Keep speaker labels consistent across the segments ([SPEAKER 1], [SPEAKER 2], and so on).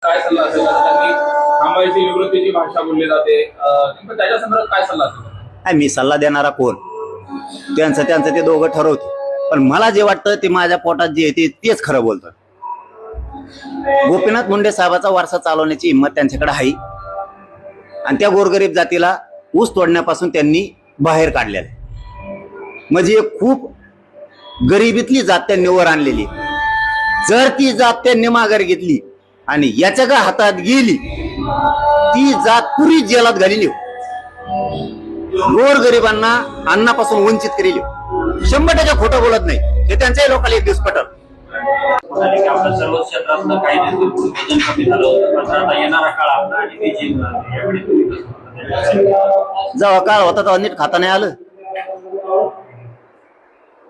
[SPEAKER 1] काय सल्ला असेल त्यांनी थांबायची निवृत्तीची भाषा बोलली जाते नेमकं त्याच्या संदर्भात काय सल्ला असेल?
[SPEAKER 2] मी सल्ला देणारा कोण? त्यांचं ते दोघं ठरवते. पण मला जे वाटतं ते माझ्या पोटात जे आहे तेच खरं बोलतं. गोपीनाथ मुंडे साहेबाचा वारसा चालवण्याची हिंमत त्यांच्याकडे आहे आणि त्या गोरगरीब जातीला ऊस तोडण्यापासून त्यांनी बाहेर काढलेलं आहे. म्हणजे खूप गरिबीतली जात त्यांनी वर आणलेली. जर ती जात त्यांनी माघार घेतली आणि याच्या का हातात गेली ती जात पुरी जेलात घालेली, गोरगरिबांना अन्नापासून वंचित केलेली. 100% खोटं बोलत नाही हे त्यांच्याही लोकांना एक दिवस पटल.
[SPEAKER 3] आपलं सर्व क्षेत्रातलं काही वजन कमी झालं होतं, मात्र आता येणारा काळ आपला आणि
[SPEAKER 2] जेव्हा काळ होता तेव्हा नीट खाता नाही आलं.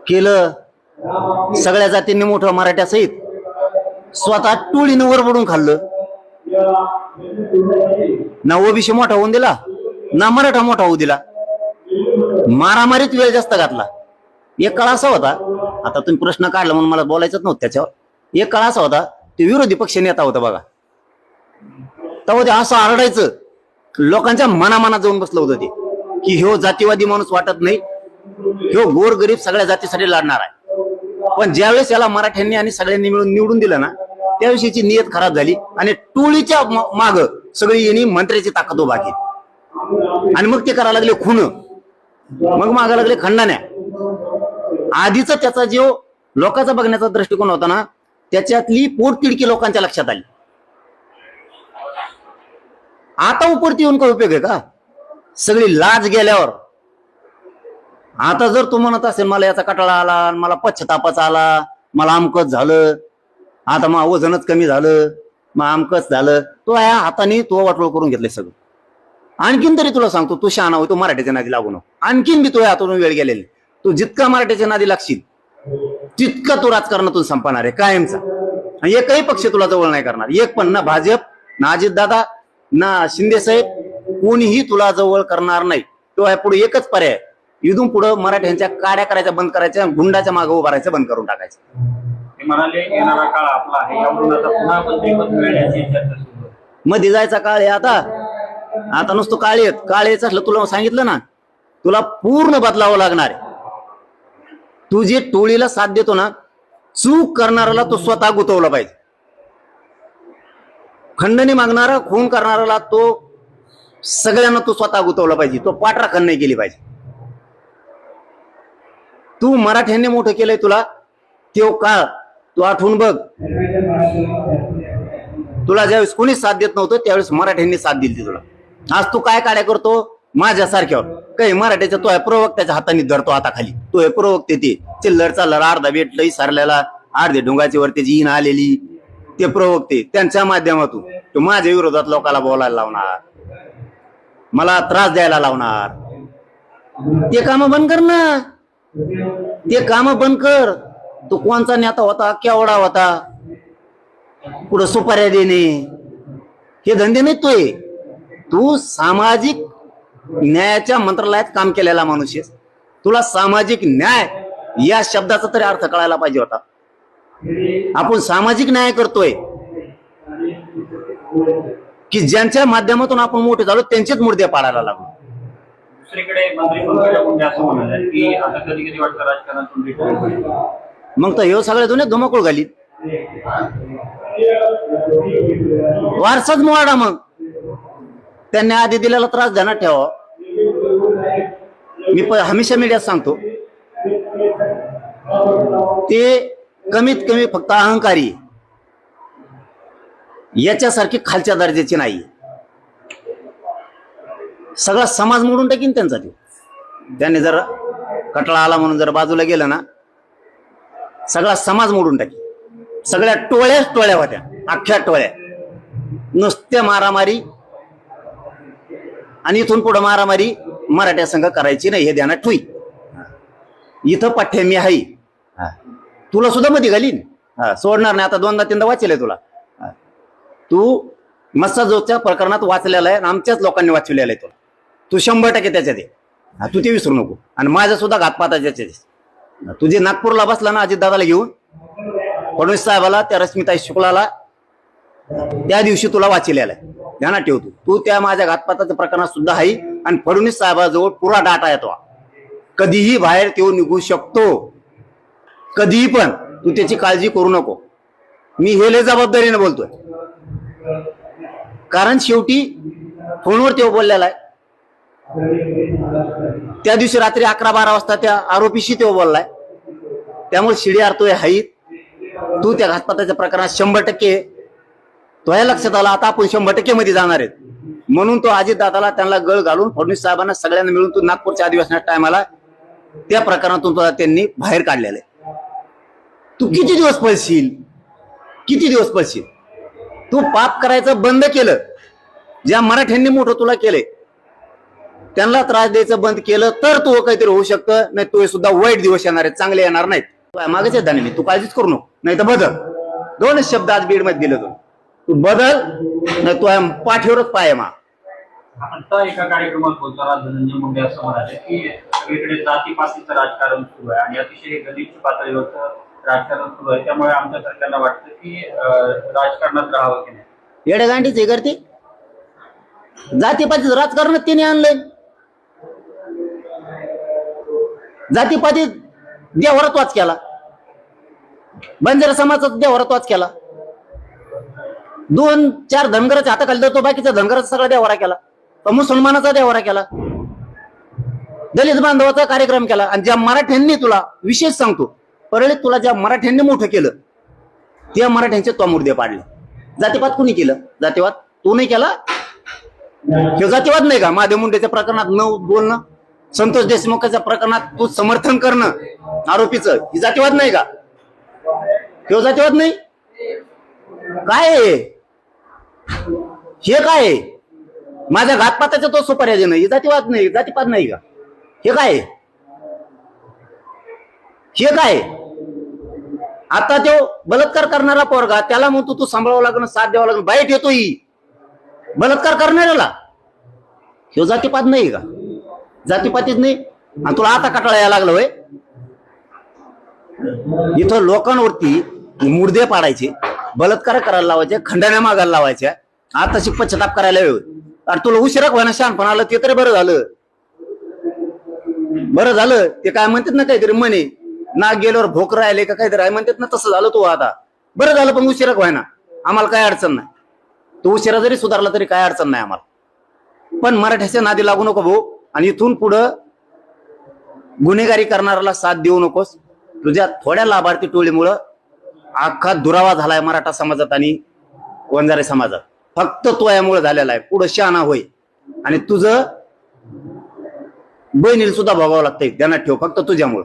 [SPEAKER 2] केलं सगळ्या जातींनी मोठं मराठ्या सहित स्वतः टोळीनं वरबडून खाल्लं. ना ओबीसी मोठा होऊन दिला ना मराठा मोठा होऊ दिला. मारामारीत वेळ जास्त घातला. एक काळ असा होता, आता तुम्ही प्रश्न काढला म्हणून मला बोलायचंच नव्हतं त्याच्यावर. एक काळ असा होता ते विरोधी पक्ष नेता होता बघा, तेव्हा ते असं आरडायचं लोकांच्या मनामनात जाऊन बसलं होतं ते की ह्यो जातीवादी माणूस वाटत नाही, ह्यो गोरगरीब सगळ्या जातीसाठी लढणार आहे. पण ज्यावेळेस याला मराठ्यांनी आणि सगळ्यांनी मिळून निवडून दिलं ना त्याविषयीची नियत खराब झाली आणि टोळीच्या माग सगळी यांनी मंत्र्याची ताकद उभा केली आणि मग ते करायला लागले खून, मग मागा लागले खंडाण्या. आधीच त्याचा जो लोकांचा बघण्याचा दृष्टिकोन होता ना त्याच्यातली पोटतिडकी लोकांच्या लक्षात आली. आता उपरती येऊन काय उपयोग आहे का? सगळी लाज गेल्यावर आता जर तू म्हणत असेल मला याचा कटाळा आला, मला पश्चातापच आला, मला अमकच झालं, आता मग वजनच कमी झालं, मग अमकच झालं, तो या हाताने तो वाटोळ करून घेतलंय सगळं. आणखीन तरी तुला सांगतो तू शहाणा होय, तू मराठीच्या नादी लागू नको. आणखीन बी तुझ्या हातून वेळ गेलेली. तू जितका मराठीच्या नादी लागशील तितका तू राजकारणातून संपणार आहे कायमचा. आणि एकही पक्ष तुला जवळ नाही करणार. एक पण ना भाजप ना अजितदादा ना शिंदे साहेब कोणीही तुला जवळ करणार नाही. तो आहे पुढे एकच पर्याय, इथून पुढे मराठ्यांच्या काड्या करायच्या बंद करायच्या, गुंडाच्या मागे उभारायचं बंद करून टाकायचं.
[SPEAKER 3] ते म्हणाले येणारा काळ आपला आहे, यावरून आता पुन्हा मंत्रिपद मिळण्याची चर्चा सुरू आहे.
[SPEAKER 2] मध्ये जायचा काळ आहे आता. आता नुसतं काळेच असलं तुला सांगितलं ना, तुला पूर्ण बदलावं लागणार आहे. तू जे टोळीला साथ देतो ना, चूक करणाऱ्याला तो स्वतः गुतवला पाहिजे. खंडणी मागणारा खून करणाऱ्याला तो सगळ्यांना तो स्वतः गुतवला पाहिजे. तो पाठराखण नाही केली पाहिजे. तू मराठ्यांनी मोठं केलंय तुला, तो काळ तू आठवून बघ. तुला ज्यावेळेस कोणीच साथ देत नव्हतं त्यावेळेस मराठ्यांनी साथ दिली तुला. आज तू काय काड्या करतो माझ्यासारख्यावर काही मराठ्याच्या तो आहे प्रवक्त्याच्या हाताने धरतो हाताखाली. तो आहे प्रवक्ते ते चिल्लर चालर अर्धा भेटलंय सारल्याला अर्धे डोंगाची वर त्याची इन आलेली ते प्रवक्ते त्यांच्या माध्यमातून तो माझ्या विरोधात लोकांना बोलायला लावणार, मला त्रास द्यायला लावणार. ते काम बंद कर ना, ते काम बंद कर. तो कोणचा नेता होता, केवढा होता, पुढे सुपाऱ्या देणे हे धंदे नाही. तू सामाजिक न्यायाच्या मंत्रालयात काम केलेला माणूस आहेस. तुला सामाजिक न्याय या शब्दाचा तरी अर्थ कळायला पाहिजे होता. आपण सामाजिक न्याय करतोय की ज्यांच्या माध्यमातून आपण मोठे झालो त्यांचेच मुर्दे पाडायला लागलो.
[SPEAKER 3] दुसरीकडे मंत्री पंकजा मुंडे असं म्हणाले की आता कधी कधी वाटतं राजकारणातून रिटायर होईल.
[SPEAKER 2] मग तर हे सगळ्या जुने धुमाकूळ घाली वारसाच मोडा. मग त्यांनी आधी दिलेला त्रास ध्यानात ठेवा. मी हमेशा मीडियात सांगतो ते कमीत कमी फक्त अहंकारी, याच्यासारखी खालच्या दर्जाची नाही. सगळा समाज मोडून टाकीन त्यांचा. त्याने जर कटाळा आला म्हणून जर बाजूला गेलं ना सगळा समाज मोडून टाकी. सगळ्या टोळ्या होत्या, अख्ख्या टोळ्या, नुसत्या मारामारी. आणि इथून पुढे मारामारी मराठ्या संघ करायची नाही हे ध्यानात ठेवी. इथं पाठ्य मी आहे, तुला सुद्धा मध्ये घालीन, सोडणार नाही. आता 2दा-3दा वाचले तुला. तू मस्साजोगच्या प्रकरणात वाचलेला आहे, आमच्याच लोकांनी वाचलेला आहे तुला. तू 100% त्याच्यात आहे, तू ते विसरू नको. आणि माझ्या सुद्धा घातपाताच्या तुझे नागपूरला बसला ना अजितदादाला घेऊन, फडणवीस साहेबाला, त्या रश्मिताई शुक्लाला त्या दिवशी तुला वाचिलेला आहे, ध्यानात ठेवतो. तू त्या माझ्या घातपाताच्या प्रकरणात सुद्धा आहे आणि फडणवीस साहेबाजवळ पुरा डाटा येतो. कधीही बाहेर तो निघू शकतो, कधीही पण. तू त्याची काळजी करू नको. मी हे लय जबाबदारीने बोलतोय, कारण शेवटी फोनवर तो बोललेला आहे. त्या दिवशी रात्री 11-12 वाजता त्या आरोपीशी तो बोललाय. त्यामुळे शिडी आरतोय हाई. तू त्या घातपाताच्या प्रकरणात 100% तो या लक्षात आला. आता आपण 100% मध्ये जाणार आहेत, म्हणून तो अजितदादाला त्यांना गळ घालून फडणवीस साहेबांना सगळ्यांना मिळून तू नागपूरच्या अधिवेशनाच्या टायमाला त्या प्रकरणातून तुला त्यांनी बाहेर काढलेलं आहे. तू किती दिवस पळशील, किती दिवस पळशील? तू पाप करायचं बंद केलं. ज्या मराठ्यांनी मोठं तुला केलंय त्यांना त्रास द्यायचं बंद केलं तर तू काहीतरी होऊ शकतं. नाही तू सुद्धा वाईट दिवस येणार आहेत, चांगले येणार नाहीत. मागेच येत मी, तू काळजीच करू नको. नाही तर बदल. 2 शब्द आज बीड मध्ये दिले तू बदल, नाही तू पाठीवरच पाय मा.
[SPEAKER 3] आता एका कार्यक्रमात बोलताना धनंजय मुंडे असं म्हणाले की सगळीकडे जातीपातीचं राजकारण सुरू आहे आणि अतिशय गलिच्छ पातळीवरचं राजकारण सुरू आहे. त्यामुळे आमच्या सरकारला वाटतं की राजकारणात राहावं की नाही.
[SPEAKER 2] येडेगांडीच हे करते. जातीपातीचं राजकारण तिने आणलंय. जातीपाती देवारात वाच केला, बंजारा समाजाचा देवारात वाच केला. 2-4 धनगराच्या हाताखाली जातो, बाकीचा धनगराचा सगळा देवारा केला. मुसलमानाचा देवारा केला, दलित बांधवाचा कार्यक्रम केला. आणि ज्या मराठ्यांनी तुला विशेष सांगतो, परळीत तुला ज्या मराठ्यांनी मोठं केलं त्या मराठ्यांचे तो मुर्दे पाडले. जातीपात कुणी केलं? जातीवाद तू नाही केला. हे जातीवाद नाही का? महादेव मुंडेच्या प्रकरणात न बोलणं, संतोष देशमुखाच्या प्रकरणात तू समर्थन करणं आरोपीचं, ही जातीवाद नाही का? हे जातीवाद नाही. काय आहे हे? काय आहे? माझ्या घातपाताचा तो सुपाऱ्या देणं, ही जातीवाद नाही, जातीपात नाही का? हे काय? हे काय? आता तो बलात्कार करणारा पोरगा, त्याला म्हणतो तू सांभाळावं लागणं, साथ द्यावं लागणं. बाईट येतो ही बलात्कार करणाऱ्याला. हे जातीपात नाही का? जातीपातीच नाही. आणि तुला आता कटाळा यायला लागलं होय? इथं लोकांवरती मुर्दे पाडायचे, बलात्कार करायला लावायचे, खंडण्या मागायला लावायच्या. आता शिक पश्चाताप करायला वेळ. अरे तुला उशिरा व्हायना शहाणपण आलं ते तरी बरं झालं. बरं झालं. ते काय म्हणतात ना काहीतरी म्हणे, नाग गेल्यावर भोक राहिले का काहीतरी म्हणतात ना, तसं झालं तू आता. बरं झालं पण उशिरा व्हायना. आम्हाला काय अडचण नाही. तो उशिरा जरी सुधारला तरी काय अडचण नाही आम्हाला. पण मराठ्याच्या नादी लागू नको भाऊ. आणि इथून पुढं गुन्हेगारी करणाऱ्याला साथ देऊ नकोस. तुझ्या थोड्या लाभार्थी टोळीमुळं अख्खा दुरावा झालाय मराठा समाजात आणि वंजारी समाजात. फक्त तो यामुळे झालेला आहे. पुढं शहाणा होय. आणि तुझं बहिणीला सुद्धा भोगावं लागतंय, ध्यानात ठेव, फक्त तुझ्यामुळं.